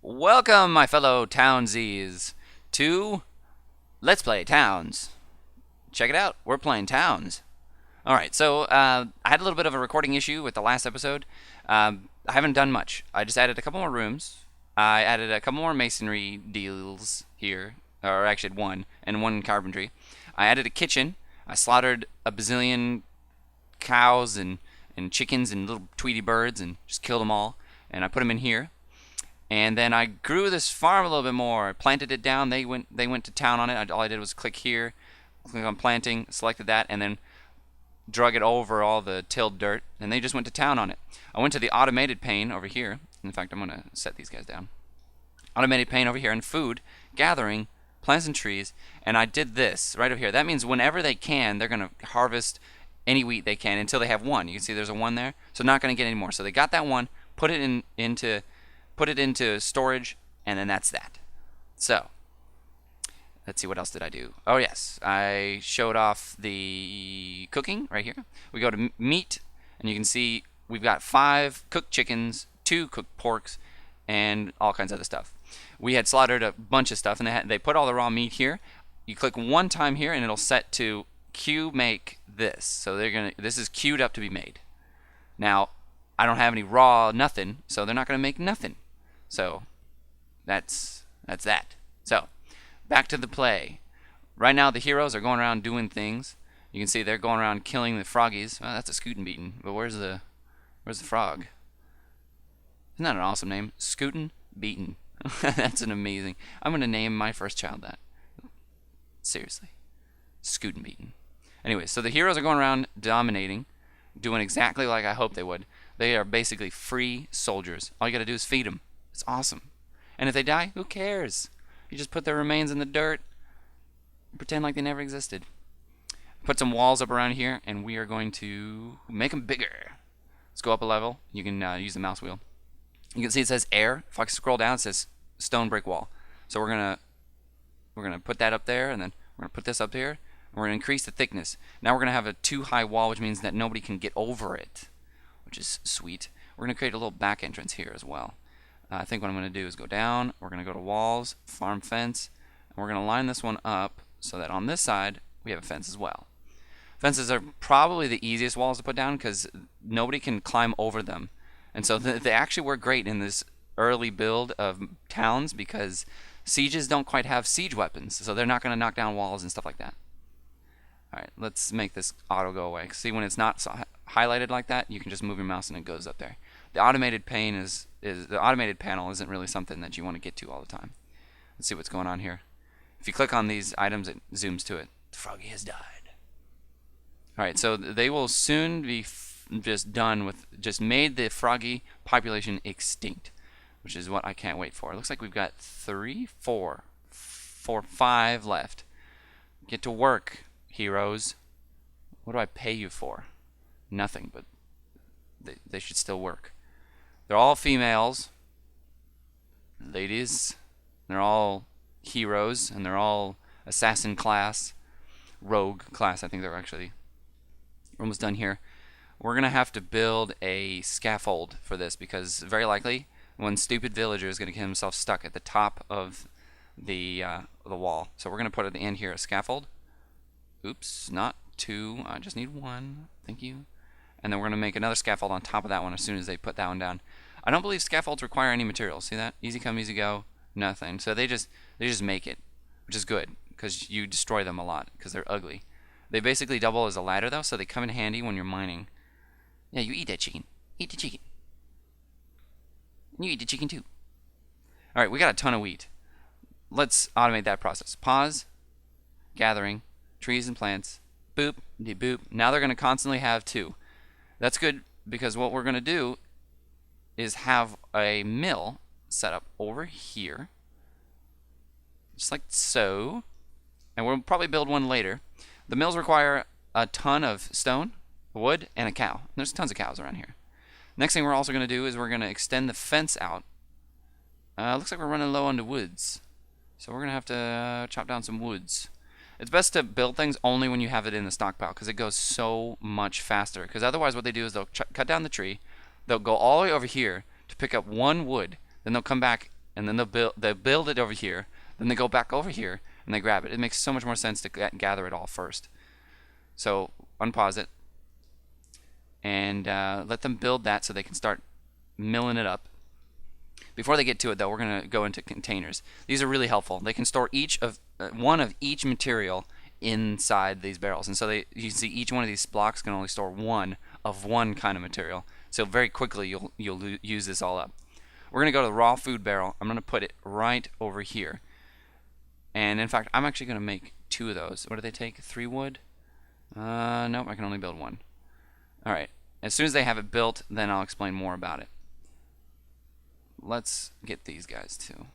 Welcome, my fellow Townsies, to Let's Play Towns. Check it out, we're playing Towns. Alright, so I had a little bit of a recording issue with the last episode. I haven't done much. I just added a couple more rooms. I added a couple more masonry deals here, or actually one, and one carpentry. I added a kitchen. I slaughtered a bazillion cows and chickens and little Tweety birds and just killed them all. And I put them in here. And then I grew this farm a little bit more. I planted it down. They went to town on it. All I did was click here, click on planting, selected that, and then drug it over all the tilled dirt, and they just went to town on it. I went to the automated pane over here. In fact, I'm going to set these guys down. Automated pane over here, and food, gathering, plants and trees, and I did this right over here. That means whenever they can, they're going to harvest any wheat they can until they have one. You can see there's a one there, so not going to get any more. So they got that one, put it into storage, and then that's that. So let's see, what else did I do? Oh yes, I showed off the cooking right here. We go to meat, and you can see we've got 5 cooked chickens, 2 cooked porks, and all kinds of other stuff. We had slaughtered a bunch of stuff, and they put all the raw meat here. You click one time here, and it'll set to queue make this. So this is queued up to be made. Now I don't have any raw nothing, so they're not going to make nothing. So that's that. So back to the play. Right now the heroes are going around doing things. You can see they're going around killing the froggies. Well, that's a scootin' beatin', but where's the frog? Isn't that an awesome name? Scootin' beatin'. That's an amazing. I'm gonna name my first child that. Seriously, Scootin' beatin'. Anyway, so the heroes are going around dominating, doing exactly like I hoped they would. They are basically free soldiers. All you gotta do is feed them. It's awesome. And if they die, who cares? You just put their remains in the dirt, pretend like they never existed. Put some walls up around here, and we are going to make them bigger. Let's go up a level. You can use the mouse wheel. You can see it says air. If I scroll down, it says stone brick wall. So we're gonna put that up there, and then we're gonna put this up here. And we're gonna increase the thickness. Now we're gonna have a too high wall, which means that nobody can get over it, which is sweet. We're gonna create a little back entrance here as well. I think what I'm going to do is go down, we're going to go to walls, farm fence, and we're going to line this one up so that on this side we have a fence as well. Fences are probably the easiest walls to put down because nobody can climb over them. And so they actually work great in this early build of towns because sieges don't quite have siege weapons, so they're not going to knock down walls and stuff like that. Alright, let's make this auto go away. See, when it's not highlighted like that, you can just move your mouse and it goes up there. The automated pane the automated panel isn't really something that you want to get to all the time. Let's see what's going on here. If you click on these items, it zooms to it. The froggy has died. Alright, so they will soon be just done with, just made the froggy population extinct, which is what I can't wait for. It looks like we've got 5 left. Get to work, heroes. What do I pay you for? Nothing, but they should still work. They're all females, ladies. They're all heroes, and they're all assassin class, rogue class. I think they're actually. We're almost done here. We're gonna have to build a scaffold for this because very likely one stupid villager is gonna get himself stuck at the top of the wall. So we're gonna put at the end here a scaffold. Oops, not 2. I just need 1. Thank you. And then we're going to make another scaffold on top of that one as soon as they put that one down. I don't believe scaffolds require any materials. See that? Easy come, easy go. Nothing. So they just make it, which is good because you destroy them a lot because they're ugly. They basically double as a ladder though, so they come in handy when you're mining. Yeah, you eat that chicken. Eat the chicken. You eat the chicken too. Alright, we got a ton of wheat. Let's automate that process. Pause. Gathering. Trees and plants. Boop. De boop. Now they're going to constantly have 2. That's good because what we're going to do is have a mill set up over here, just like so, and we'll probably build one later. The mills require a ton of stone, wood, and a cow. There's tons of cows around here. Next thing we're also going to do is we're going to extend the fence out. Looks like we're running low on the woods, so we're going to have to chop down some woods. It's best to build things only when you have it in the stockpile because it goes so much faster. Because otherwise what they do is they'll cut down the tree, they'll go all the way over here to pick up 1 wood, then they'll come back and then they'll build it over here, then they go back over here and they grab it. It makes so much more sense to gather it all first. So unpause it and let them build that so they can start milling it up. Before they get to it though, we're going to go into containers. These are really helpful. They can store one of each material inside these barrels, and so you see each one of these blocks can only store one of one kind of material. So very quickly you'll use this all up. We're going to go to the raw food barrel. I'm going to put it right over here. And in fact, I'm actually going to make 2 of those. What do they take? 3 wood? Nope, I can only build 1. Alright, as soon as they have it built, then I'll explain more about it. Let's get these guys too.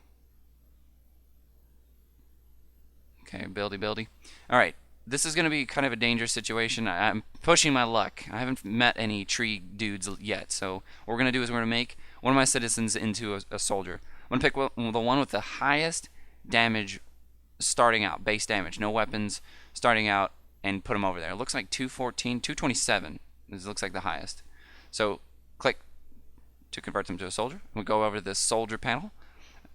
Okay, buildy. Alright, this is going to be kind of a dangerous situation. I'm pushing my luck. I haven't met any tree dudes yet, so what we're going to do is we're going to make one of my citizens into a soldier. I'm going to pick the one with the highest damage starting out, base damage, no weapons starting out, and put him over there. It looks like 214, 227. This looks like the highest. So click to convert them to a soldier. We'll go over to this soldier panel,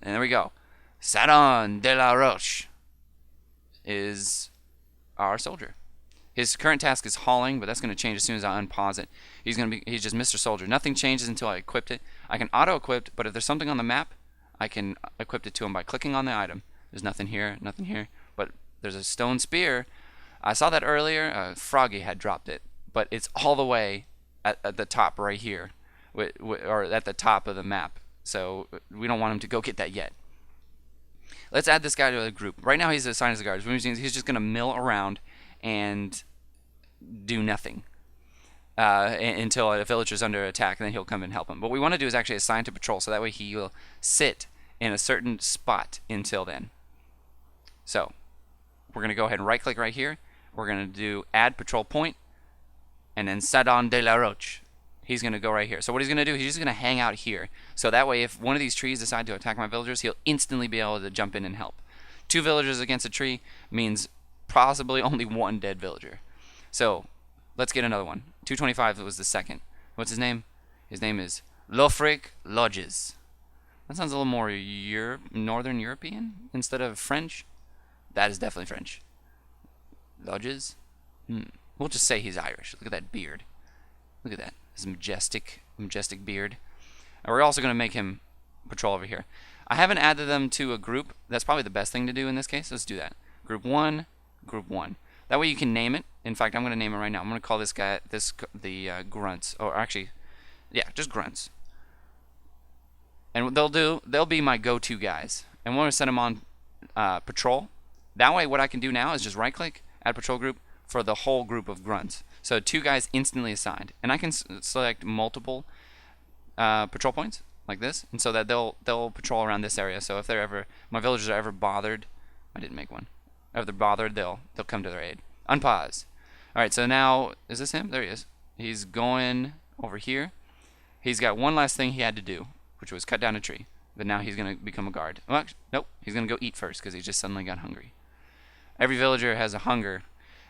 and there we go. Sadon de la Roche is our soldier. His current task is hauling, but that's going to change as soon as I unpause it. He's just Mr. Soldier. Nothing changes until I equipped it. I can auto-equip, but if there's something on the map, I can equip it to him by clicking on the item. There's nothing here, but there's a stone spear. I saw that earlier. Froggy had dropped it, but it's all the way at the top right here, or at the top of the map. So we don't want him to go get that yet. Let's add this guy to the group. Right now he's assigned as a guard, which means he's just going to mill around and do nothing until a villager's under attack, and then he'll come and help him. What we want to do is actually assign to patrol, so that way he will sit in a certain spot until then. So we're going to go ahead and right click right here. We're going to do add patrol point, and then Sadon de la Roche. He's going to go right here. So what he's going to do, he's just going to hang out here. So that way if one of these trees decide to attack my villagers, he'll instantly be able to jump in and help. 2 villagers against a tree means possibly only 1 dead villager. So let's get another one. 225 was the second. What's his name? His name is Lofric Lodges. That sounds a little more Northern European instead of French. That is definitely French. Lodges? We'll just say he's Irish. Look at that beard. Look at that. His majestic beard. And we're also going to make him patrol over here. I haven't added them to a group. That's probably the best thing to do in this case. Let's do that. Group 1, Group 1. That way you can name it. In fact, I'm going to name it right now. I'm going to call this guy the grunts. Or actually, yeah, just grunts. And they'll be my go-to guys. And we're going to set them on patrol. That way what I can do now is just right-click, add patrol group for the whole group of grunts. So 2 guys instantly assigned. And I can select multiple patrol points like this, and so that they'll patrol around this area. So if my villagers are ever bothered, I didn't make one. If they're bothered, they'll come to their aid. Unpause. All right, so now is this him? There he is. He's going over here. He's got one last thing he had to do, which was cut down a tree. But now he's going to become a guard. Well, actually, nope. He's going to go eat first because he just suddenly got hungry. Every villager has a hunger.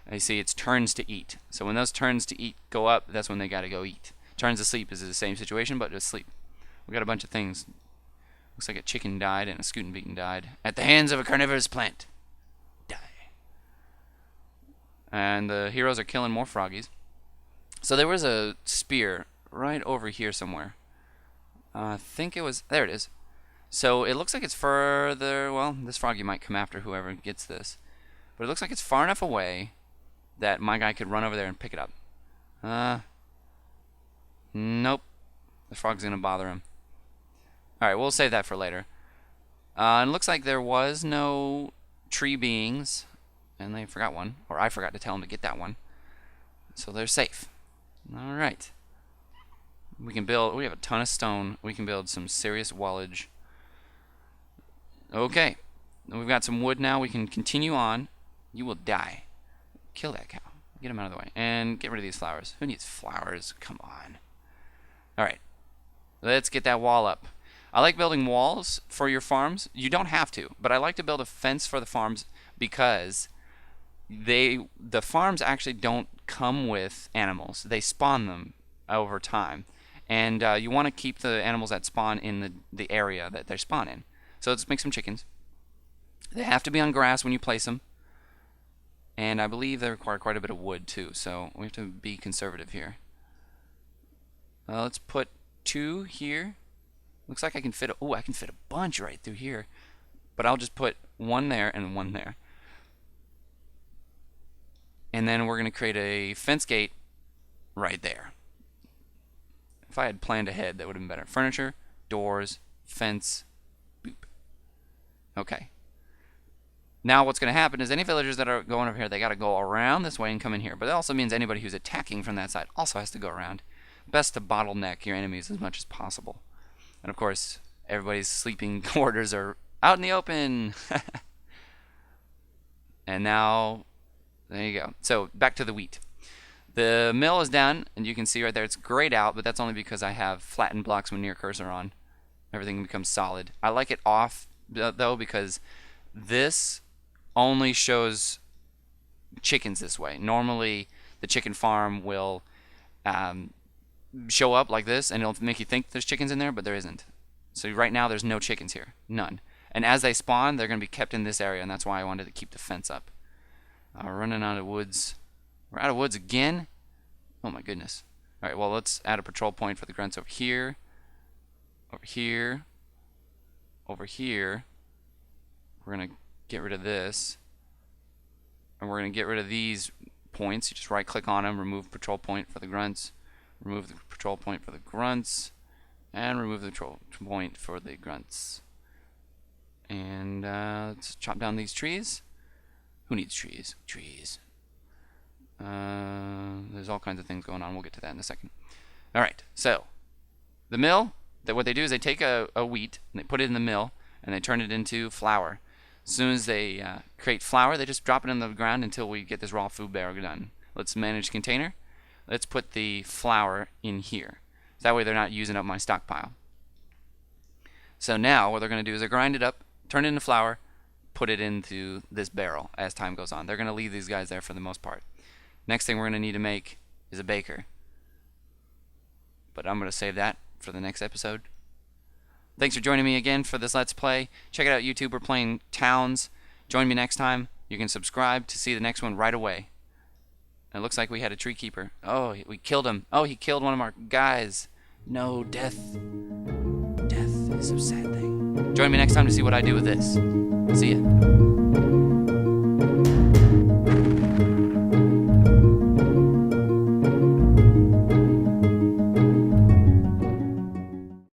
And you see, it's turns to eat. So when those turns to eat go up, that's when they got to go eat. Turns to sleep is the same situation, but just sleep. We got a bunch of things. Looks like a chicken died and a scootin' beacon died at the hands of a carnivorous plant. Die. And the heroes are killing more froggies. So there was a spear right over here somewhere. I think it was... There it is. So it looks like it's further... Well, this froggy might come after whoever gets this. But it looks like it's far enough away that my guy could run over there and pick it up. Nope. The frog's going to bother him. Alright, we'll save that for later. And it looks like there was no tree beings. And they forgot one. Or I forgot to tell them to get that one. So they're safe. Alright. We have a ton of stone. We can build some serious wallage. Okay. We've got some wood now. We can continue on. You will die. Kill that cow. Get him out of the way. And get rid of these flowers. Who needs flowers? Come on. Alright. Let's get that wall up. I like building walls for your farms. You don't have to, but I like to build a fence for the farms because the farms actually don't come with animals. They spawn them over time. And you want to keep the animals that spawn in the area that they spawn in. So let's make some chickens. They have to be on grass when you place them. And I believe they require quite a bit of wood too, so we have to be conservative here. Let's put 2 here. Looks like I can fit I can fit a bunch right through here. But I'll just put 1 there and 1 there. And then we're going to create a fence gate right there. If I had planned ahead, that would have been better. Furniture, doors, fence, boop. Okay. Now what's going to happen is any villagers that are going over here, they got to go around this way and come in here. But that also means anybody who's attacking from that side also has to go around. Best to bottleneck your enemies as much as possible. And of course, everybody's sleeping quarters are out in the open. And now, there you go. So back to the wheat. The mill is down, and you can see right there it's grayed out, but that's only because I have flattened blocks with near cursor on. Everything becomes solid. I like it off, though, because this only shows chickens this way. Normally, the chicken farm will show up like this, and it'll make you think there's chickens in there, but there isn't. So right now, there's no chickens here. None. And as they spawn, they're going to be kept in this area, and that's why I wanted to keep the fence up. We're running out of woods. We're out of woods again? Oh my goodness. Alright, well, let's add a patrol point for the grunts over here. Over here. Over here. We're going to get rid of this. And we're going to get rid of these points. You just right click on them, remove patrol point for the grunts. Remove the patrol point for the grunts. And remove the patrol point for the grunts. And let's chop down these trees. Who needs trees? Trees. There's all kinds of things going on. We'll get to that in a second. Alright, so the mill, what they do is they take a wheat and they put it in the mill and they turn it into flour. As soon as they create flour, they just drop it in the ground until we get this raw food bag done. Let's manage container. Let's put the flour in here. So that way they're not using up my stockpile. So now what they're going to do is they grind it up, turn it into flour, put it into this barrel as time goes on. They're going to leave these guys there for the most part. Next thing we're going to need to make is a baker. But I'm going to save that for the next episode. Thanks for joining me again for this Let's Play. Check it out, YouTube. We're playing Towns. Join me next time. You can subscribe to see the next one right away. It looks like we had a tree keeper. Oh, we killed him. Oh, he killed one of our guys. No, death. Death is a sad thing. Join me next time to see what I do with this. See ya.